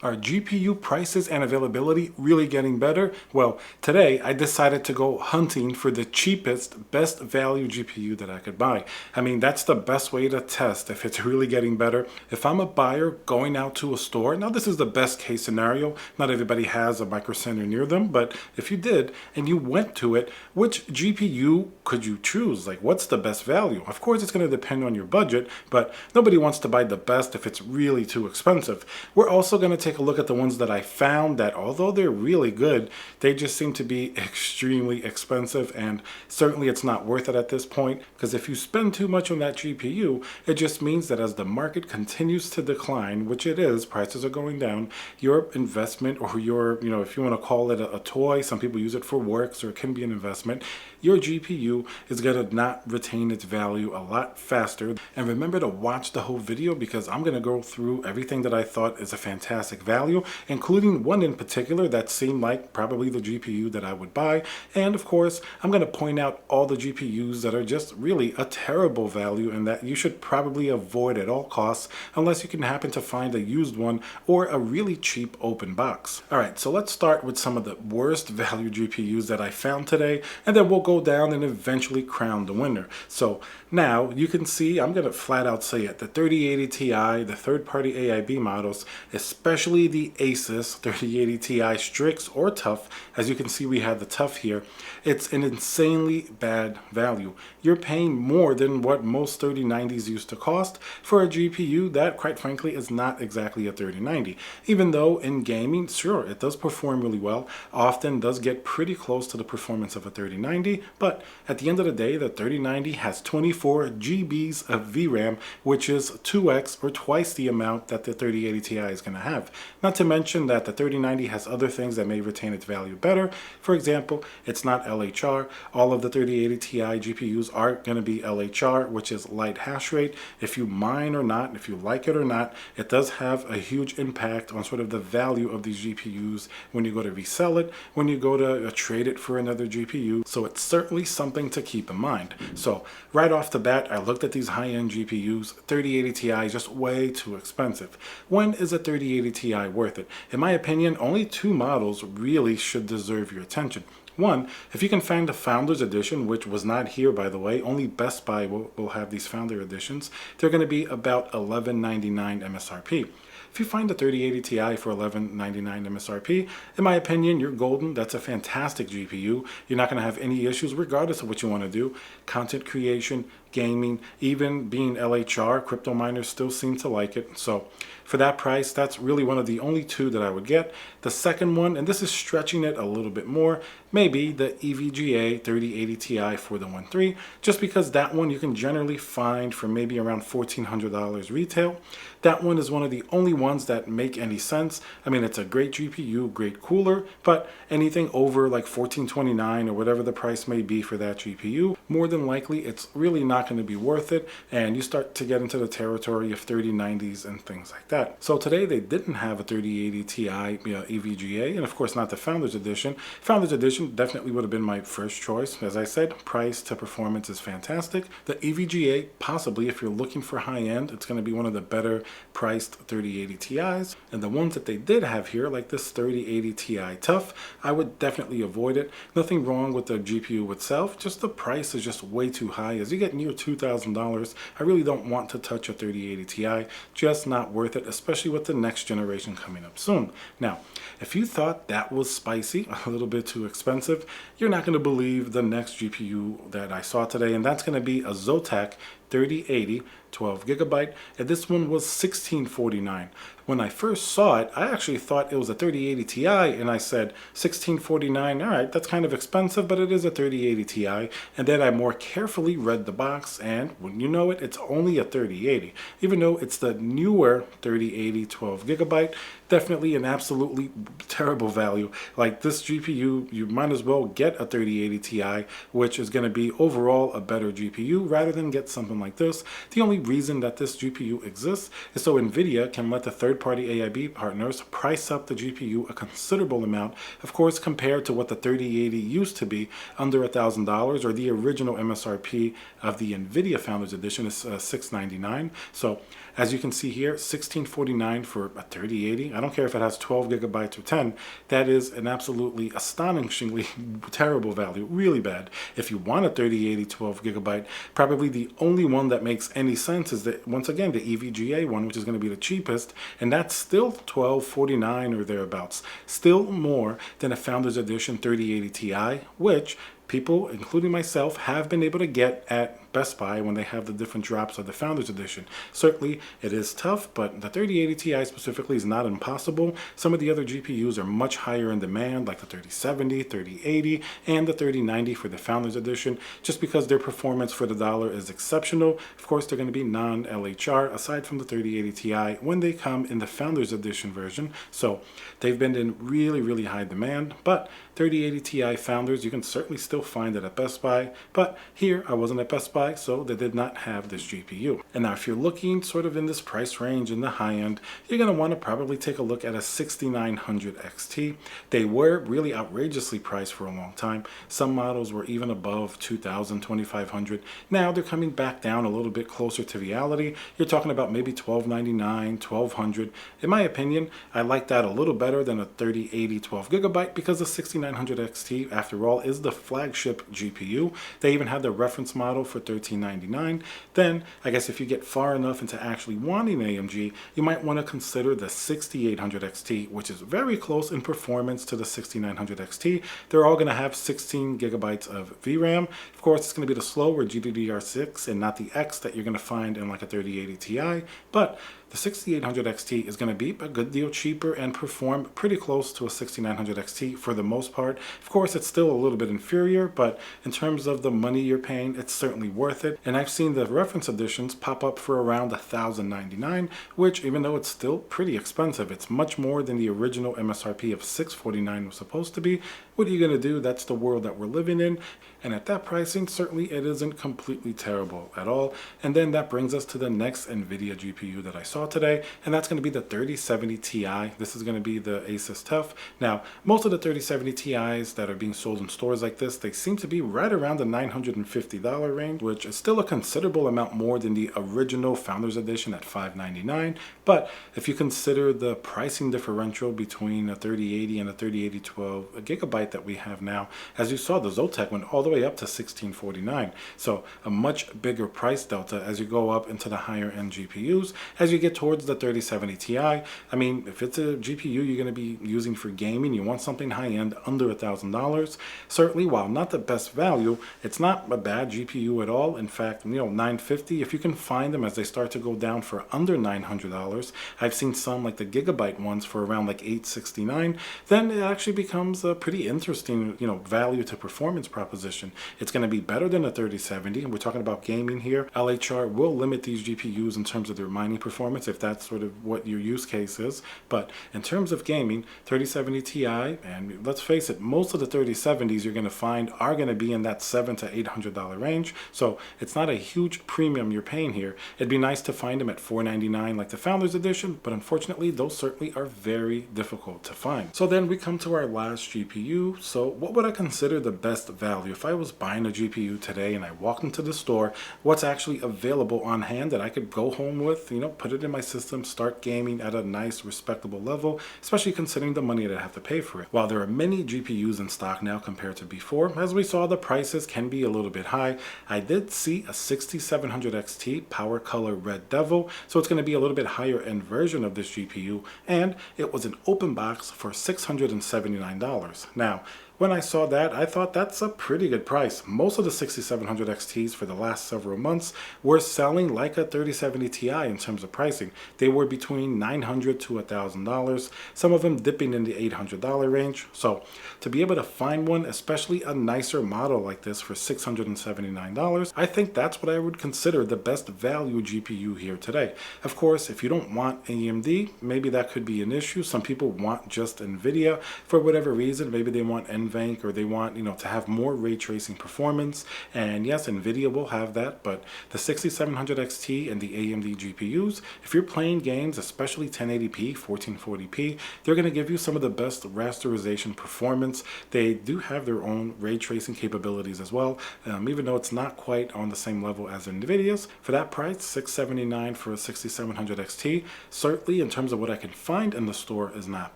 Are GPU prices and availability really getting better? Well, today I decided to go hunting for the cheapest, best value GPU that I could buy. I mean, that's the best way to test if it's really getting better. If I'm a buyer going out to a store, now this is the best case scenario. Not everybody has a Micro Center near them, but if you did and you went to it, which GPU could you choose? Like, what's the best value? Of course, it's going to depend on your budget, but nobody wants to buy the best if it's really too expensive. We're also going to take a look at the ones that I found that, although they're really good, they just seem to be extremely expensive, and certainly it's not worth it at this point, because if you spend too much on that GPU, it just means that as the market continues to decline, which it is, prices are going down, your investment, or your, if you want to call it a toy, some people use it for works, or it can be an investment, your GPU is going to not retain its value a lot faster. And remember to watch the whole video, because I'm going to go through everything that I thought is a fantastic value, including one in particular that seemed like probably the GPU that I would buy. And of course, I'm going to point out all the GPUs that are just really a terrible value and that you should probably avoid at all costs unless you can happen to find a used one or a really cheap open box. All right, so let's start with some of the worst value GPUs that I found today, and then we'll go down and eventually crown the winner. So now you can see, I'm going to flat out say it, the 3080 Ti, the third-party AIB models, especially the Asus 3080 Ti Strix or Tough, as you can see we have the Tough here, it's an insanely bad value. You're paying more than what most 3090s used to cost for a GPU that, quite frankly, is not exactly a 3090. Even though in gaming, sure, it does perform really well, often does get pretty close to the performance of a 3090, but at the end of the day, the 3090 has 24 GBs of VRAM, which is 2x or twice the amount that the 3080 Ti is going to have. Not to mention that the 3090 has other things that may retain its value better. For example, it's not LHR. All of the 3080 Ti GPUs are going to be LHR, which is light hash rate. If you mine or not, if you like it or not, it does have a huge impact on sort of the value of these GPUs when you go to resell it, when you go to trade it for another GPU. So it's certainly something to keep in mind. So right off the bat, I looked at these high-end GPUs. 3080 Ti is just way too expensive. When is a 3080 Ti worth it? In my opinion, only two models really should deserve your attention. One, if you can find the Founders Edition, which was not here, by the way, only Best Buy will have these Founder Editions, they're going to be about $11.99 MSRP. If you find a 3080 Ti for $11.99 MSRP, in my opinion, you're golden. That's a fantastic GPU. You're not going to have any issues regardless of what you want to do. Content creation, gaming, even being LHR, crypto miners still seem to like it. So for that price, that's really one of the only two that I would get. The second one, and this is stretching it a little bit more, maybe the EVGA 3080 Ti for the 1.3, just because that one you can generally find for maybe around $1,400 retail. That one is one of the only ones that make any sense. I mean, it's a great GPU, great cooler, but anything over like $1,429 or whatever the price may be for that GPU, more than likely it's really not going to be worth it, and you start to get into the territory of 3090s and things like that. So today they didn't have a 3080 Ti EVGA, and of course not the Founders Edition. Founders Edition definitely would have been my first choice. As I said, price to performance is fantastic. The EVGA, possibly if you're looking for high end, it's going to be one of the better priced 3080 Ti's. And the ones that they did have here, like this 3080 Ti Tough, I would definitely avoid it. Nothing wrong with the GPU itself, just the price is just way too high. As you get near $2,000, I really don't want to touch a 3080 Ti, just not worth it, especially with the next generation coming up soon. Now, if you thought that was spicy, a little bit too expensive, you're not going to believe the next GPU that I saw today, and that's going to be a Zotac 3080 12 gigabyte, and this one was $1,649. When I first saw it, I actually thought it was a 3080 Ti, and I said $1,649, all right, that's kind of expensive, but it is a 3080 Ti. And then I more carefully read the box, and when you know it, it's only a 3080. Even though it's the newer 3080 12 gigabyte, definitely an absolutely terrible value. Like this GPU, you might as well get a 3080 Ti, which is going to be overall a better GPU rather than get something something like this. The only reason that this GPU exists is so nvidia can let the third-party AIB partners price up the GPU a considerable amount, of course, compared to what the 3080 used to be, under $1,000, or the original MSRP of the nvidia Founders Edition is $699. So as you can see here, $1,649 for a 3080. I don't care if it has 12 gigabytes or 10. That is an absolutely astonishingly terrible value, really bad. If you want a 3080 12 gigabyte, probably the only one that makes any sense is that, once again, the EVGA one, which is going to be the cheapest, and that's still $1,249 or thereabouts. Still more than a Founders Edition 3080 Ti, which people, including myself, have been able to get at Best Buy when they have the different drops of the Founders Edition. Certainly, it is tough, but the 3080 Ti specifically is not impossible. Some of the other GPUs are much higher in demand, like the 3070, 3080, and the 3090 for the Founders Edition, just because their performance for the dollar is exceptional. Of course, they're going to be non-LHR, aside from the 3080 Ti, when they come in the Founders Edition version. So they've been in really, really high demand, but 3080 Ti Founders, you can certainly still find it at Best Buy, but here I wasn't at Best Buy, so they did not have this GPU. And now if you're looking sort of in this price range in the high end, you're going to want to probably take a look at a 6900 XT. They were really outrageously priced for a long time. Some models were even above 2000, 2500. Now they're coming back down a little bit closer to reality. You're talking about maybe 1299, 1200. In my opinion, I like that a little better than a 3080 12 gigabyte because the 6900 XT, after all, is the flagship GPU. They even had the reference model for $1399. Then, I guess if you get far enough into actually wanting AMG, you might want to consider the 6800 XT, which is very close in performance to the 6900 XT. They're all going to have 16 gigabytes of VRAM. Of course, it's going to be the slower GDDR6 and not the X that you're going to find in like a 3080 Ti, but the 6800 XT is going to be a good deal cheaper and perform pretty close to a 6900 XT for the most part. Of course, it's still a little bit inferior, but in terms of the money you're paying, it's certainly worth it. And I've seen the reference editions pop up for around $1,099, which, even though it's still pretty expensive, it's much more than the original MSRP of $649 was supposed to be. What are you going to do? That's the world that we're living in. And at that pricing, certainly it isn't completely terrible at all. And then that brings us to the next NVIDIA GPU that I saw today, and that's going to be the 3070 Ti. This is going to be the Asus TUF. Now, most of the 3070 Ti's that are being sold in stores like this, they seem to be right around the $950 range, which is still a considerable amount more than the original Founders Edition at $599. But if you consider the pricing differential between a 3080 and a 3080 12 gigabyte that we have now, as you saw, the Zotac went all the way up to $1,649. So a much bigger price delta as you go up into the higher end GPUs. As you get towards the 3070 Ti, I mean, if it's a GPU you're going to be using for gaming, you want something high end under $1,000. Certainly, while not the best value, it's not a bad GPU at all. In fact, $950, if you can find them as they start to go down for under $900. I've seen some like the gigabyte ones for around like $869. Then it actually becomes a pretty interesting, value to performance proposition. It's going to be better than a 3070. We're talking about gaming here. LHR will limit these GPUs in terms of their mining performance, if that's sort of what your use case is. But in terms of gaming, 3070 Ti, and let's face it, most of the 3070s you're going to find are going to be in that $700 to $800 range. So it's not a huge premium you're paying here. It'd be nice to find them at $499 like the Founders Edition, but unfortunately those certainly are very difficult to find. So then we come to our last GPU. So what would I consider the best value? If I was buying a GPU today and I walked into the store, what's actually available on hand that I could go home with, put it in my system, start gaming at a nice, respectable level, especially considering the money that I have to pay for it. While there are many GPUs in stock now compared to before, as we saw, the prices can be a little bit high. I did see a 6700 XT Power Color Red Devil, so it's going to be a little bit higher end version of this GPU, and it was an open box for $679. Now, when I saw that, I thought that's a pretty good price. Most of the 6700 XTs for the last several months were selling like a 3070 Ti in terms of pricing. They were between $900 to $1,000, some of them dipping in the $800 range. So to be able to find one, especially a nicer model like this for $679, I think that's what I would consider the best value GPU here today. Of course, if you don't want AMD, maybe that could be an issue. Some people want just NVIDIA for whatever reason. Maybe they want NVIDIA vein, or they want, to have more ray tracing performance. And yes, nvidia will have that, but the 6700 XT and the AMD GPUs, if you're playing games, especially 1080p, 1440p, they're going to give you some of the best rasterization performance. They do have their own ray tracing capabilities as well, even though it's not quite on the same level as nvidia's. For that price, $679 for a 6700 XT, certainly in terms of what I can find in the store is not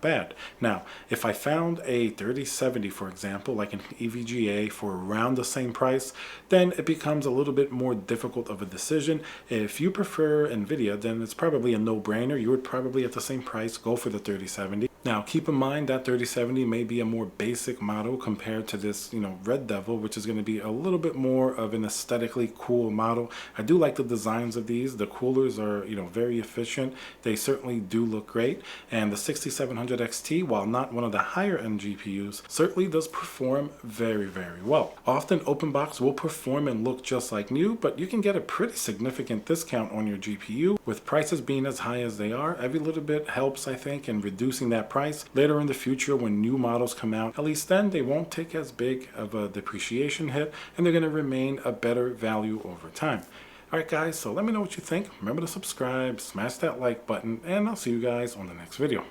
bad. Now, if I found a 3070, for example, like an EVGA for around the same price, then it becomes a little bit more difficult of a decision. If you prefer NVIDIA, then it's probably a no-brainer. You would probably at the same price go for the 3070. Now, keep in mind that 3070 may be a more basic model compared to this, Red Devil, which is going to be a little bit more of an aesthetically cool model. I do like the designs of these. The coolers are, very efficient. They certainly do look great. And the 6700 XT, while not one of the higher end GPUs, certainly does perform very, very well. Often OpenBox will perform and look just like new, but you can get a pretty significant discount on your GPU. With prices being as high as they are, every little bit helps, I think, in reducing that price. Later in the future, when new models come out, at least then they won't take as big of a depreciation hit, and they're going to remain a better value over time. Alright guys, so let me know what you think. Remember to subscribe, smash that like button, and I'll see you guys on the next video.